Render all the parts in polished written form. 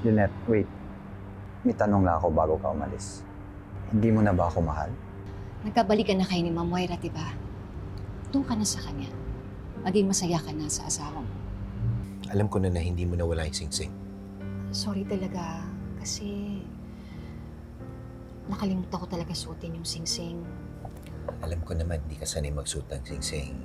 Lynette, wait. May tanong lang ako bago ka umalis. Hindi mo na ba ako mahal? Nagkabalikan na kayo ni Ma'am Moira, diba? Doon ka na sa kanya. Maging masaya ka na sa asawa mo. Alam ko na hindi mo nawala yung singsing. Sorry talaga, kasi nakalimutan ko talaga suotin yung singsing. Alam ko naman hindi ka sanay magsuot ng singsing.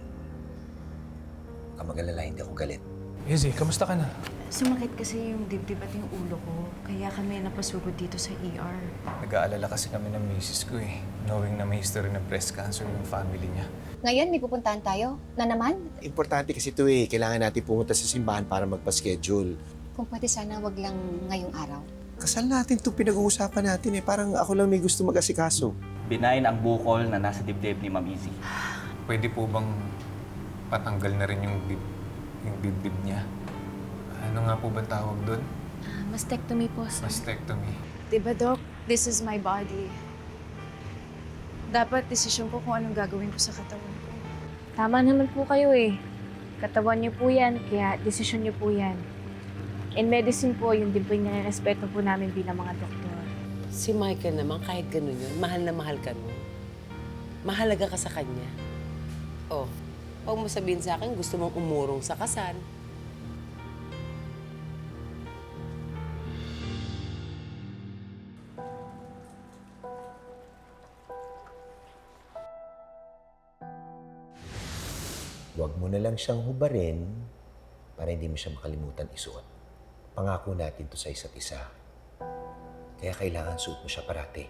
Kamag-alala, hindi ako galit. Izzy, kamusta ka na? Sumakit kasi yung dibdib at yung ulo ko. Kaya kami napasugod dito sa ER. Nag-aalala kasi kami ng misis ko eh. Knowing na may history ng breast cancer yung family niya. Ngayon, may pupuntahan tayo. Na naman? Importante kasi ito eh. Kailangan natin pumunta sa simbahan para magpa-schedule. Kung pwede sana wag lang ngayong araw. Kasal natin itong pinag-uusapan natin eh. Parang ako lang may gusto mag-asikaso. Binayin ang bukol na nasa dibdib ni Ma'am Izzy. Pwede po bang patanggal na rin yung dibdib niya? Ano nga po ba tawag doon? Mastectomy po, sir. Mastectomy. Diba, Doc? This is my body. Dapat desisyon ko kung anong gagawin ko sa katawan ko. Tama naman po kayo eh. Katawan niyo po yan, kaya desisyon niyo po yan. In medicine po, yun din po yung nire-respeto po namin bilang mga doktor. Si Michael naman, kahit ganun yun, mahal na mahal ka nun. Mahalaga ka sa kanya. Oh, huwag mo sabihin sa akin, gusto mong umurong sa kasal. Huwag mo na lang siyang hubarin para hindi mo siya makalimutan isuot. Pangako natin to sa isa't isa. Kaya kailangan suot mo siya parati.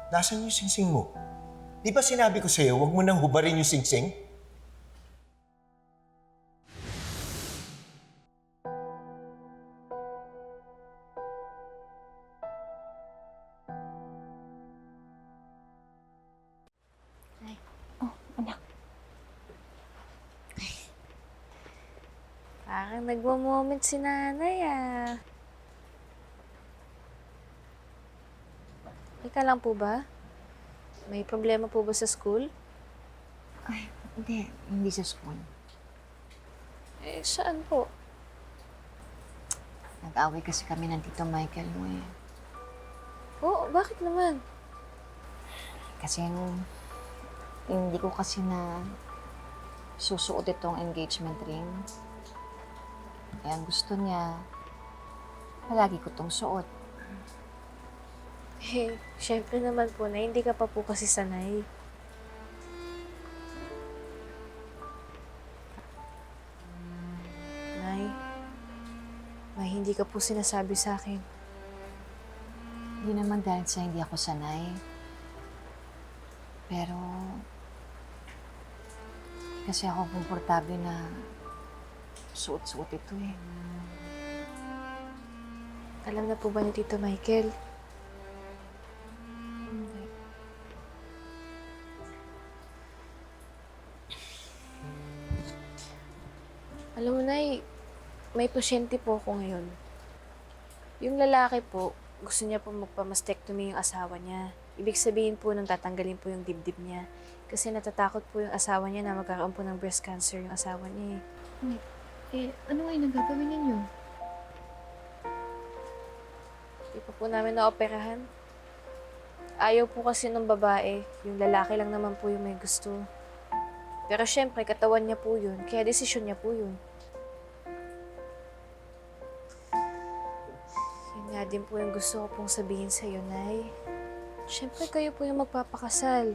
Nasaan yung singsing mo? Di ba sinabi ko sa'yo, huwag mo nang hubarin yung singsing? Parang nagmo-moment si nanay ah. Ika lang po ba? May problema po ba sa school? Ay, hindi sa school. Eh, saan po? Nag-away kasi kami ng Tito Michael mo eh. Oo, bakit naman? Kasi hindi ko kasi na susuot itong engagement ring. Kaya ang gusto niya, palagi ko itong suot. Eh, syempre naman po na hindi ka pa po kasi sanay. Nay, hindi ka po sinasabi sa akin. Hindi naman dahil sa hindi ako sanay. Pero, kasi ako komportable na suot-suot ito eh. Alam na po ba ni Tito Michael? Hindi. Alam mo, Nay, may pasyente po ako ngayon. Yung lalaki po, gusto niya po magpa-mastectomy yung asawa niya. Ibig sabihin po nung tatanggalin po yung dibdib niya. Kasi natatakot po yung asawa niya na magkaroon po ng breast cancer yung asawa niya eh. Ano ngayon ang gagawin ninyo? Di pa po namin naoperahan. Ayaw po kasi ng babae, yung lalaki lang naman po yung may gusto. Pero syempre, katawan niya po yun, kaya desisyon niya po yun. Yun nga din po yung gusto ko pong sabihin sa'yo, Nay. Syempre, kayo po yung magpapakasal.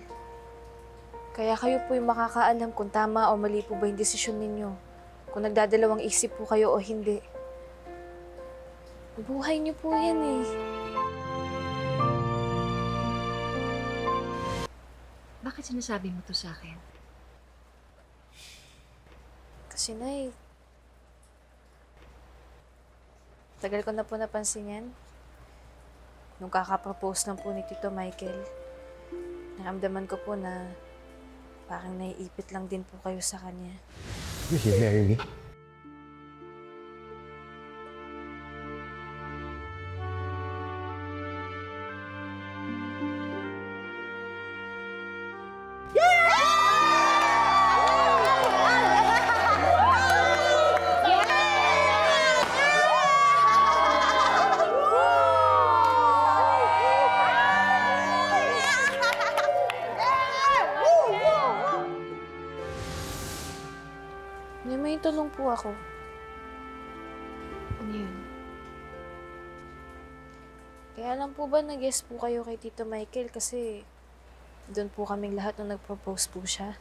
Kaya kayo po yung makakaalam kung tama o mali po ba yung desisyon ninyo. Kung nagdadalawang isip po kayo o hindi. Buhay niyo po yan eh. Bakit sinasabi mo to sa akin? Kasi, Nay, tagal ko na po napansin yan. Nung kakapropose lang po ni Tito Michael, naramdaman ko po na parang naiipit lang din po kayo sa kanya. Will you marry me? May tulong po ako. Ano yun? Kaya lang po ba nag-guess po kayo kay Tito Michael kasi doon po kaming lahat nung nag-propose po siya.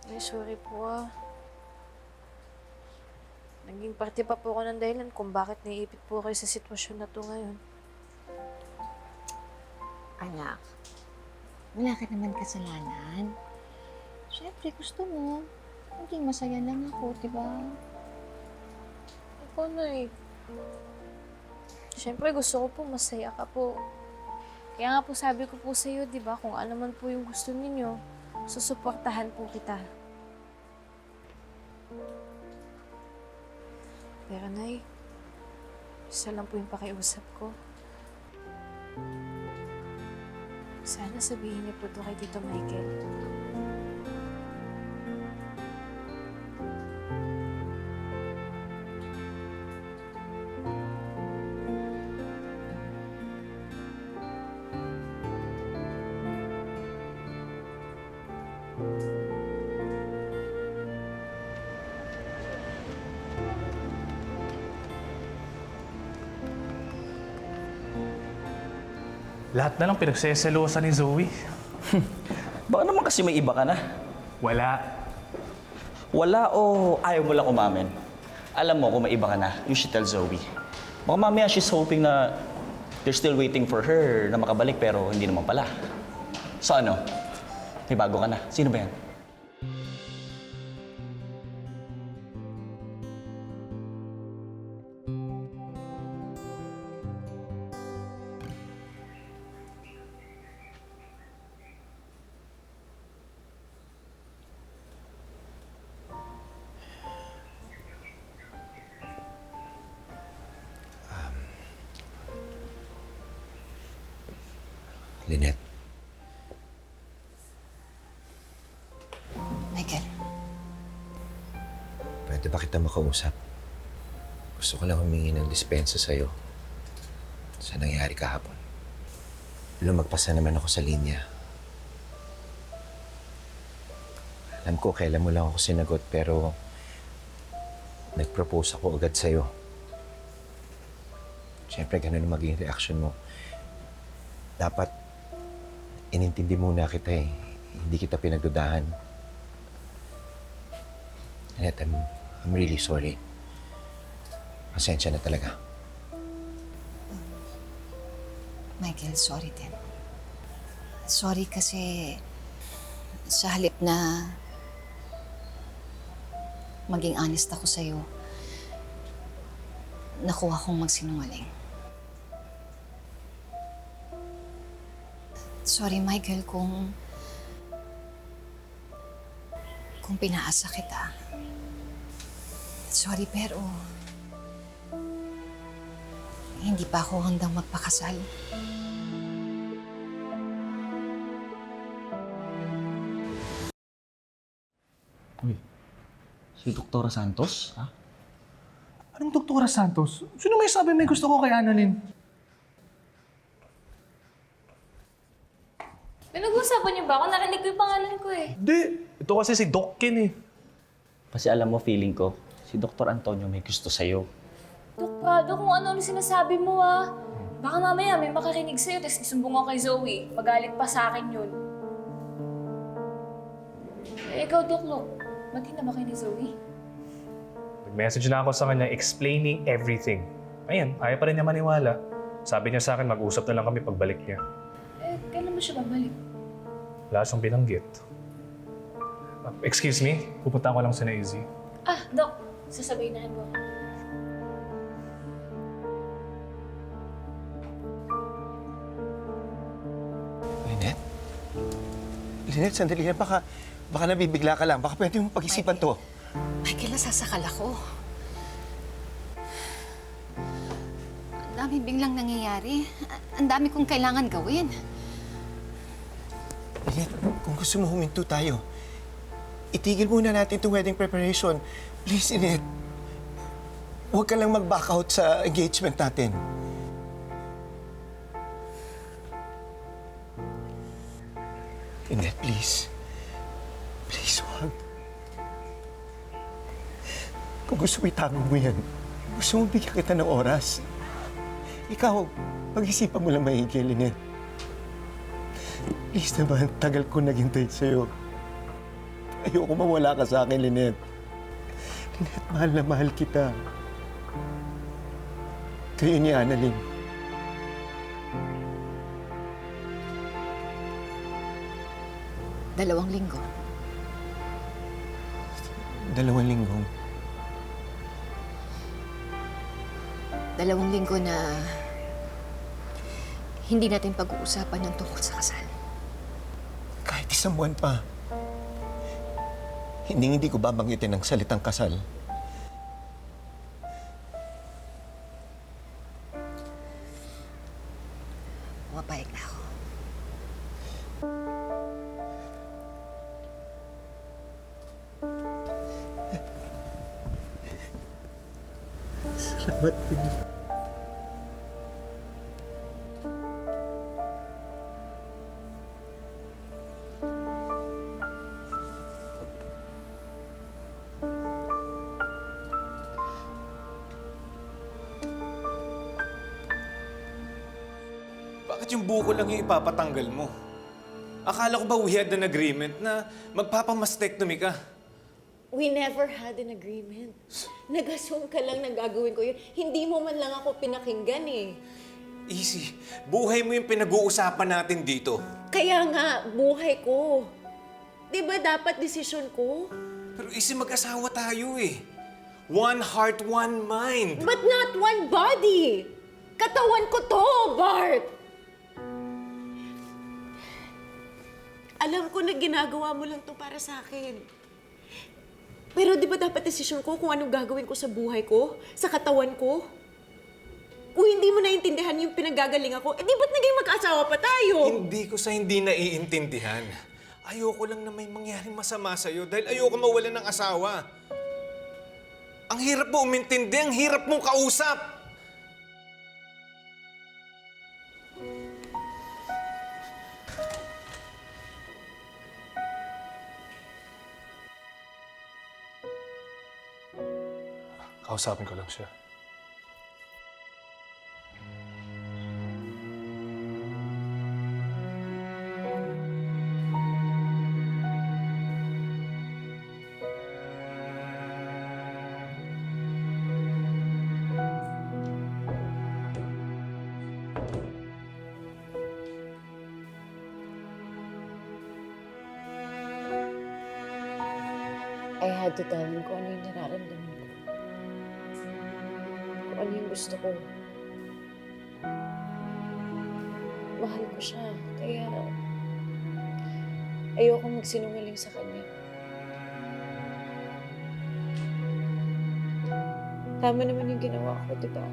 Ay, sorry po ah. Naging parte pa po ako ng dahilan kung bakit naiipit po kayo sa sitwasyon na to ngayon. Anak, wala ka naman kasalanan. Siyempre, gusto mo. Maging masaya lang ako, di ba? Ako na eh. Siyempre, gusto ko po masaya ka po. Kaya nga po sabi ko po sa iyo, di ba, kung ano man po yung gusto ninyo, susuportahan po kita. Pero Nay, isa lang po yung pakiusap ko. Sana sabihin niyo po to kay Tito Michael. Lahat na lang pinagseselosan ni Zoe. Baka naman kasi may iba ka na. Wala. Wala o ayaw mo lang umamin? Alam mo kung may iba ka na, you should tell Zoe. Baka mamaya she's hoping na you're still waiting for her na makabalik pero hindi naman pala. So ano? May bago ka na. Sino ba yan? Lynette, Michael, pwede ba kita makausap? Gusto ko lang humingi ng dispensa sa'yo sa nangyari kahapon. Lumagpas na naman ako sa linya. Alam ko, kailan mo lang ako sinagot, pero nag-propose ako agad sa'yo. Siyempre, ganun ang maging reaction mo. Dapat inintindi muna kita eh. Hindi kita pinagdudahan. Annette, I'm really sorry. Pasensya na talaga. Michael, sorry din. Sorry kasi sa halip na maging honest ako sa'yo, nakuha kong magsinungaling. Sorry, Michael, kung pinaasa kita. Sorry, pero hindi pa ako handang magpakasal. Uy, si Doktora Santos? Ha? Anong Doktora Santos? Sino may sabi may gusto ko kay Annalyn? Pinag-uusapan niyo ba ako? Narinig ko yung pangalan ko eh. Hindi. Ito kasi si Doc Ken eh. Kasi alam mo, feeling ko, si Dr. Antonio may gusto sa'yo. Dok, Prado, kung ano sinasabi mo ah. Baka mamaya may makarinig sa'yo tapos isumbong ako kay Zoe. Magalit pa sa akin yun. Eh, ikaw, Dok Lo, maging na ba kayo ni Zoe? Nag-message na ako sa kanya explaining everything. Ayan, ayaw pa rin niya maniwala. Sabi niya sa akin, mag-usap na lang kami pagbalik niya. Eh, kailan mo siya babalik? Wala siyang binanggit. Excuse me, pupunta ko lang sa Naisy. Ah, Dok, sasabihin na mo ako. Lynette? Lynette, sandali lang. Baka nabibigla ka lang. Baka pwede mong pag-isipan to. Michael, nasasakal ako. Ang dami biglang nangyayari. Ang dami kong kailangan gawin. Lynette, kung gusto mo huminto tayo, itigil muna natin itong wedding preparation. Please, Lynette. Huwag ka lang mag-back out sa engagement natin. Lynette, please. Please, wag. Kung gusto mo, itago mo yan. Gusto mo bigyan kita ng oras. Ikaw, pag-isipan mo lang maigi, Lynette. Please naman, tagal ko naghintay sa'yo. Ayoko mawala ka sa akin, Lynette. Lynette, mahal na mahal kita. Kayo ni Annalyn. 2 linggo. 2 linggo. 2 linggo na hindi natin pag-uusapan ng tungkol sa kasal. Kahit 1 buwan pa. Hindi ko babanggitin ang salitang kasal. Pumapayag na ako. Salamat, Pili. Bakit yung buko lang yung ipapatanggal mo? Akala ko ba we had an agreement na magpapamastectomy ka? We never had an agreement. Nag-assume ka lang na gagawin ko yun. Hindi mo man lang ako pinakinggan eh. Easy. Buhay mo yung pinag-uusapan natin dito. Kaya nga, buhay ko. Di ba dapat desisyon ko? Pero Easy, mag-asawa tayo eh. One heart, one mind. But not one body! Katawan ko to, Bart! Alam ko na ginagawa mo lang to para sa akin. Pero di ba dapat desisyon ko kung anong gagawin ko sa buhay ko? Sa katawan ko? Kung hindi mo naiintindihan yung pinanggagaling ako, di ba't naging mag-asawa pa tayo? Hindi ko sa hindi naiintindihan. Ayoko lang na may mangyaring masama sa'yo dahil ayoko mawalan ng asawa. Ang hirap mo umintindi, ang hirap mong kausap. Kausapin ko lang siya. I had to tell him kung ano yung nararamdaman ko. Kung ano yung gusto ko. Mahal ko siya, kaya ayoko magsinungaling sa kanya. Tama naman yung ginawa ko, di ba?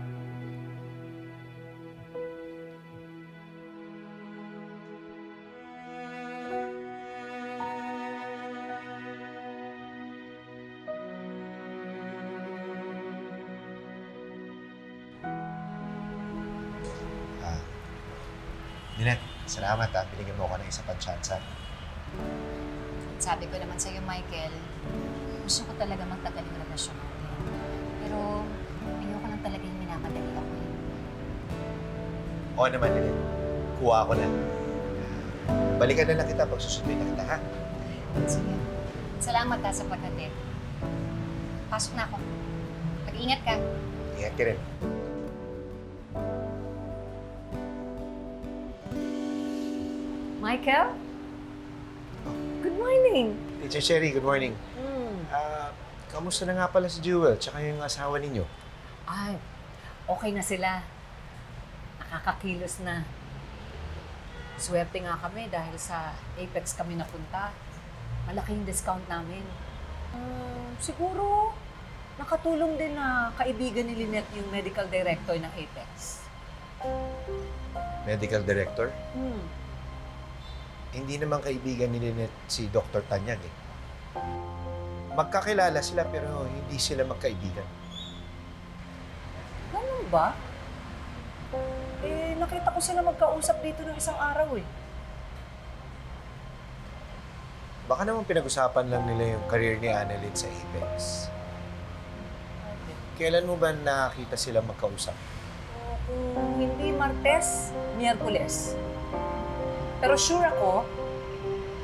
Lynette, salamat ha. Binigyan mo ako ng isa pang tsansa. Sabi ko naman sa'yo, Michael, gusto ko talaga magtagal yung relasyon natin. Pero ayoko lang talaga yung minamadali ako eh. Oo naman, Lynette. Kuha ako na. Balikan na lang kita pag susunduin na kita, ha? Sige. Salamat ha sa paghatid. Pasok na ako. Mag-ingat ka. Ingat ka rin. Michael? Good morning. Teacher Sherry, good morning. Kamusta na nga pala si Jewel tsaka yung asawa ninyo? Ay, okay na sila. Nakakakilos na. Swerte nga kami dahil sa Apex kami napunta. Malaking discount namin. Siguro, nakatulong din na kaibigan ni Lynette yung medical director ng Apex. Medical director? Hindi naman kaibigan ni Lynette si Dr. Tanyag eh. Magkakilala sila pero hindi sila magkaibigan. Ganun ba? Nakita ko sila magkausap dito ng isang araw eh. Baka naman pinag-usapan lang nila yung career ni Annalyn sa Apex. Kailan mo ba nakita sila magkausap? Kung hindi Martes, Miyerkules. Pero sure ako,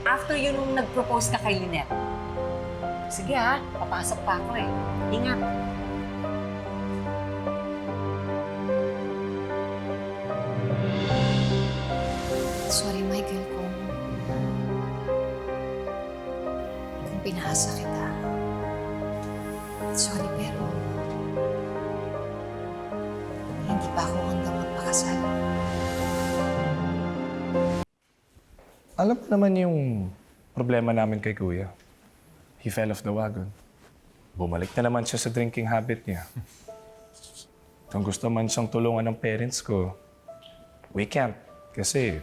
after yun nung nag-propose ka kay Lynette. Sige ha, papasok pa ako eh. Ingat. Sorry, Michael, kung pinahasa kita. Sorry, pero hindi pa ako hanggang magpakasal. Alam mo naman yung problema namin kay Kuya. He fell off the wagon. Bumalik na naman siya sa drinking habit niya. Kung gusto man siyang tulungan ng parents ko, we can't. Kasi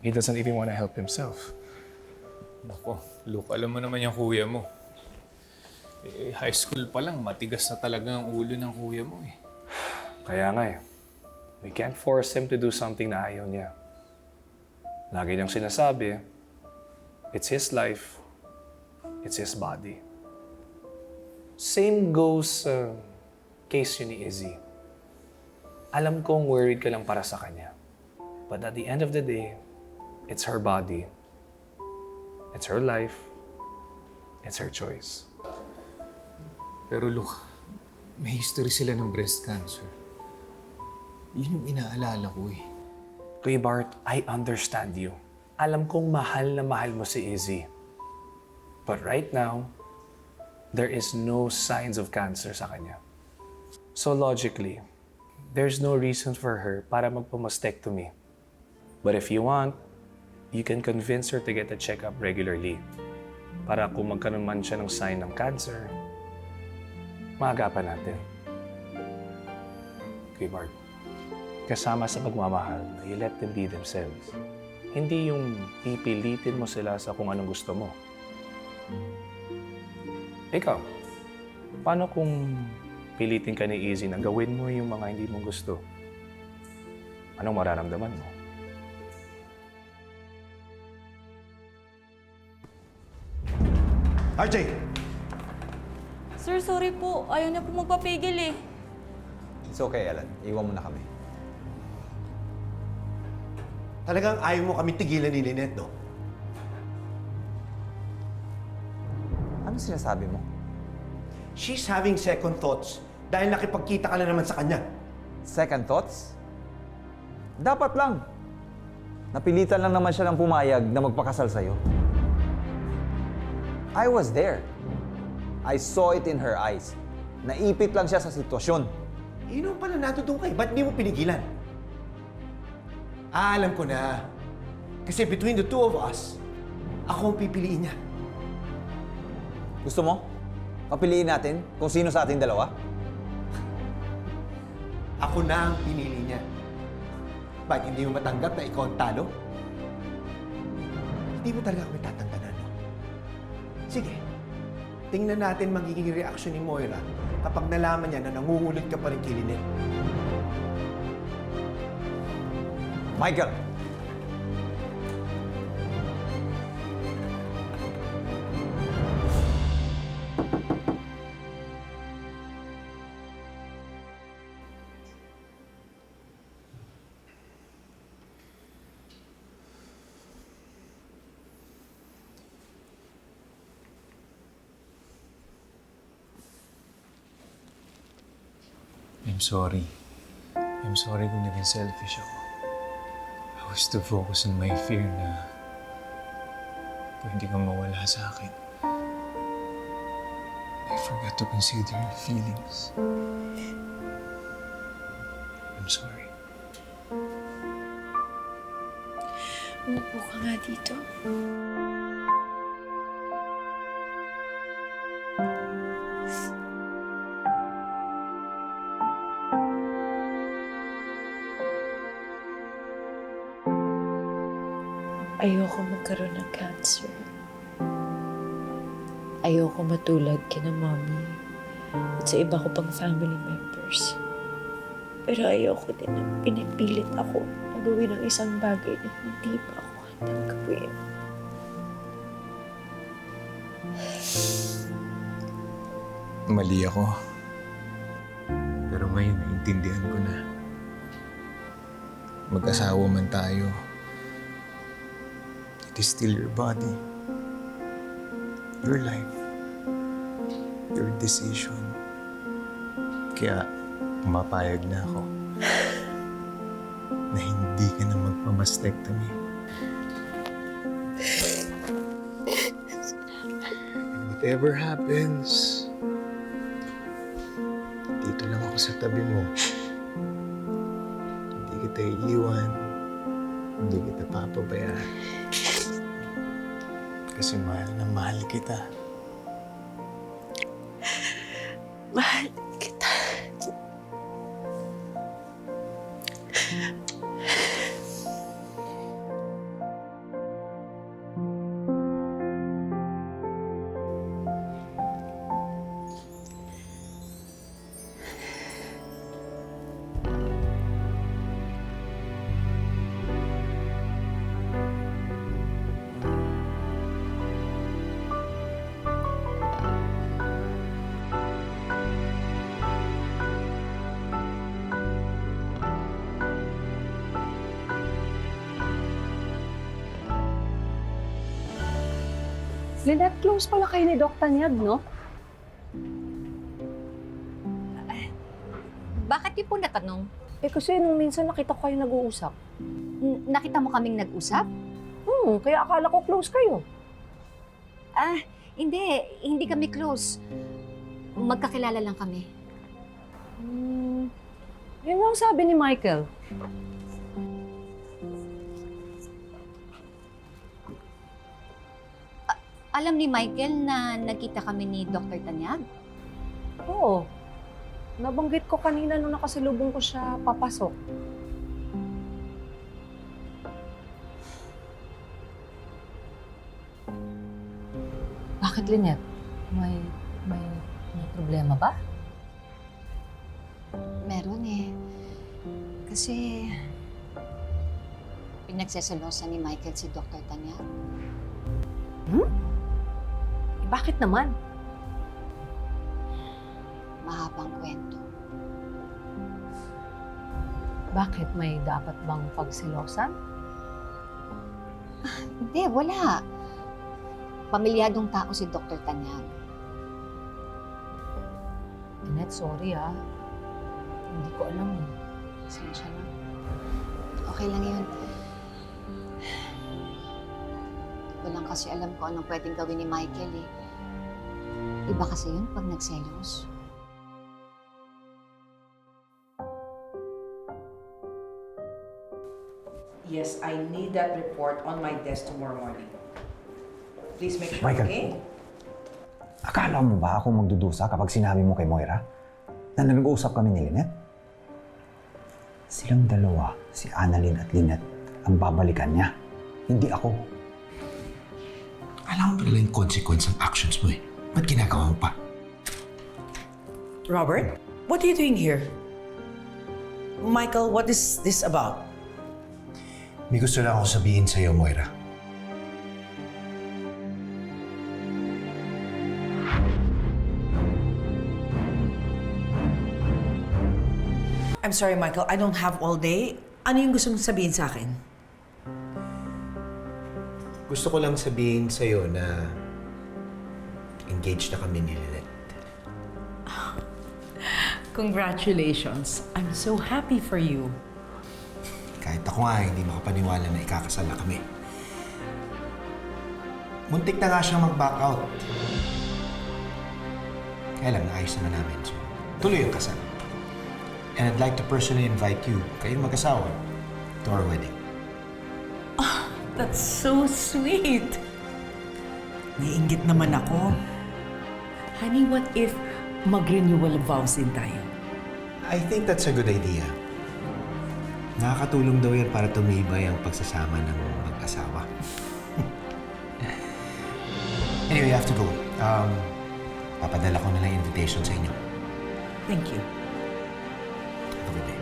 he doesn't even want to help himself. Nako, Luke, alam mo naman yung kuya mo. High school pa lang, matigas na talaga ang ulo ng kuya mo eh. Kaya nga eh, we can't force him to do something na ayaw niya. Lagi niyang sinasabi, it's his life, it's his body. Same goes sa case yun ni Izzy. Alam kong worried ka lang para sa kanya. But at the end of the day, it's her body. It's her life. It's her choice. Pero Luke, may history sila ng breast cancer. Yun yung inaalala ko eh. Kuya Bart, I understand you. Alam kong mahal na mahal mo si Izzy. But right now, there is no signs of cancer sa kanya. So logically, there's no reason for her para magpa-mastectomy. But if you want, you can convince her to get a checkup regularly. Para kung magkaroon man siya ng sign ng cancer, maagapan natin. Kuya Bart, kasama sa pagmamahal, you let them be themselves. Hindi yung pipilitin mo sila sa kung anong gusto mo. Ikaw, paano kung pilitin ka ni Izzy na gawin mo yung mga hindi mong gusto? Anong mararamdaman mo? RJ! Sir, sorry po. Ayaw niya po magpapigil eh. It's okay, Alan. Iwan mo na kami. Talagang ayaw mo kami tigilan ni Lynette, no? Ano sinasabi mo? She's having second thoughts dahil nakipagkita ka na naman sa kanya. Second thoughts? Dapat lang. Napilitan lang naman siya ng pumayag na magpakasal sa'yo. I was there. I saw it in her eyes. Naipit lang siya sa sitwasyon. Yun ang pala natutuwa kay. Ba't di mo pinigilan? Alam ko na. Kasi between the two of us, ako ang pipiliin niya. Gusto mo? Papiliin natin kung sino sa ating dalawa? Ako na ang pinili niya. Ba't hindi mo matanggap na ikaw ang talo? Hindi mo talaga kami tatangganan, no? Sige, tingnan natin magiging reaksyon ni Moira kapag nalaman niya na nangungulit ka pa rin kay Lynette. Michael! I'm sorry. I'm sorry kung naging selfish ako. I was too focused on my fear na pwede kang mawala sa akin. I forgot to consider your feelings. I'm sorry. Umupo ka nga dito. Ayoko magkaroon ng cancer. Ayoko matulad kina Mommy at sa iba ko pang family members. Pero ayoko din na pinipilit ako na gawin ang isang bagay na hindi pa ako handang gawin. Mali ako. Pero ngayon, naintindihan ko na. Mag-asawa man tayo, it is still your body, your life, your decision. Kaya, pumapayag na ako na hindi ka na magpamastectomy. And whatever happens, dito lang ako sa tabi mo. Hindi kita iiwan. Hindi kita papabayaan. Kasi mahal na mahal kita. Mahal kita. Lynette, close pala kayo ni Doc Tanyag, no? Bakit di po natanong? Eh kasi nung minsan nakita ko kayo nag-uusap. Nakita mo kaming nag-usap? Kaya akala ko close kayo. Hindi. Hindi kami close. Magkakilala lang kami. Yun ang sabi ni Michael. Alam ni Michael na nagkita kami ni Dr. Tanyag? Oo. Nabanggit ko kanina nung nakasalubong ko siya papasok. Bakit, Lynette? May problema ba? Meron eh. Kasi pinagsasalosan ni Michael si Dr. Tanyag. Bakit naman? Mahabang kwento. Bakit? May dapat bang pagsilosan? Hindi, wala. Pamilyadong tao si Dr. Tanyag. Lynette, sorry Hindi ko alam eh. Pasensya na. Okay lang yun. Hindi ko lang kasi alam kung anong pwedeng gawin ni Michael eh. Iba kasi yun pag nagselos. Yes, I need that report on my desk tomorrow morning. Please make sure, Michael. okay? Akala mo ba ako magdudusa kapag sinabi mo kay Moira na nag-uusap kami ni Lynette? Silang dalawa, si Annalyn at Lynette, ang babalikan niya. Hindi ako. Alam mo pala yung consequence ng actions mo eh. Ba't ginagawa mo pa? Robert, what are you doing here? Michael, what is this about? May gusto lang ako sabihin sa'yo, Moira. I'm sorry, Michael. I don't have all day. Ano yung gusto mong sabihin sa akin? Gusto ko lang sabihin sa'yo na engaged na kami ni Lynette. Congratulations. I'm so happy for you. Kahit ako nga, hindi makapaniwala na ikakasal na kami. Muntik na nga siyang mag-back out. Kaya lang, naayos naman namin. So, tuloy ang kasal. And I'd like to personally invite you, kayong mag-asawa, to our wedding. That's so sweet. Naiinggit naman ako. Honey, what if mag-renewal of vows din tayo? I think that's a good idea. Nakakatulong daw yan para tumibay ang pagsasama ng mag-asawa. Anyway, I have to go. Papadala ko na lang invitation sa inyo. Thank you. Have a good day.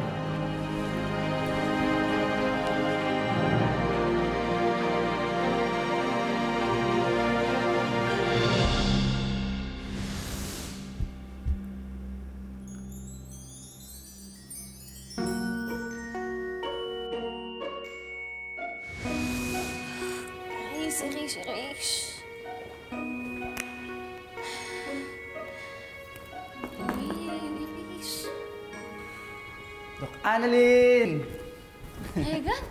Erase. Erase. Doc Annalyn! Regan?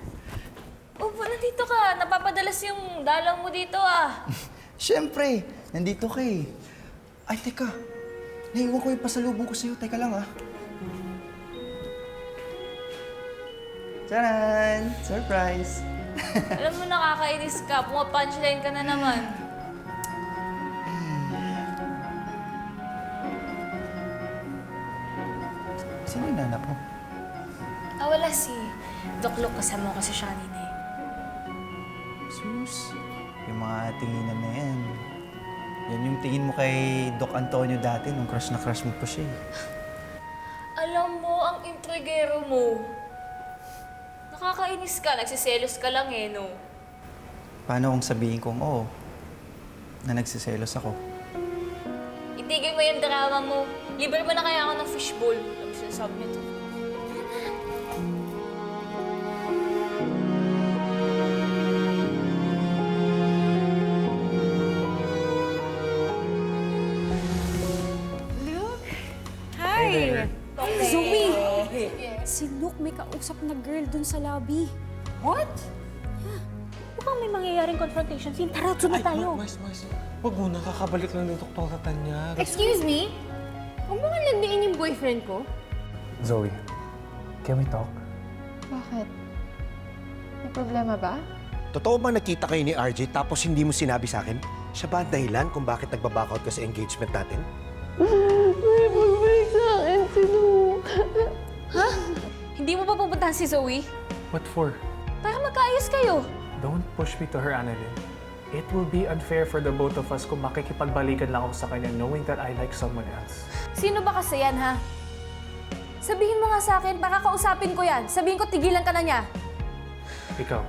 Opo, nandito ka. Napapadalas yung dalaw mo dito ah. Siyempre, nandito ka eh. Ay, teka. Naiwan ko yung pasalubong ko sa'yo. Teka lang ah. Taran! Surprise! Alam mo, nakakainis ka. Puma-punchline ka na naman. Sino yung nanap mo? Wala si Doc Luke. Kasama ko kasi siya kanina eh. Sus, yung mga tinginan na yan. Yan yung tingin mo kay Doc Antonio dati nung crush na crush mo pa siya eh. Alam mo, ang intrigero mo. Nakakainis ka. Nagsiselos ka lang eh, no? Paano kung sabihin kong oo, na nagsiselos ako? Itigil mo yung drama mo. Libre mo na kaya ako ng fishbowl. Alam mo sinasabi nito. Hi! Zoe! Si Luke may kausap na girl dun sa lobby. What? Mukhang may mangyayaring confrontation scene. Tara, sunod tayo. Mais. Huwag muna, kakabalik lang ng doktora Tanya. Excuse me? Huwag mo nga landiin yung boyfriend ko. Zoe, can we talk? Bakit? May problema ba? Totoo bang nakita kayo ni RJ tapos hindi mo sinabi sa akin? Siya ba ang dahilan kung bakit nagbabackout ka sa engagement natin? May pagbalik sa akin si Luke. Ha? Hindi mo pa pupuntahan si Zoe? What for? Para magkaayos kayo. Don't push me to her, Annalyn. It will be unfair for the both of us kung makikipagbalikan lang ako sa kanya knowing that I like someone else. Sino ba kasi yan, ha? Sabihin mo nga sa akin, baka kausapin ko yan. Sabihin ko, tigilan ka na niya. Ikaw,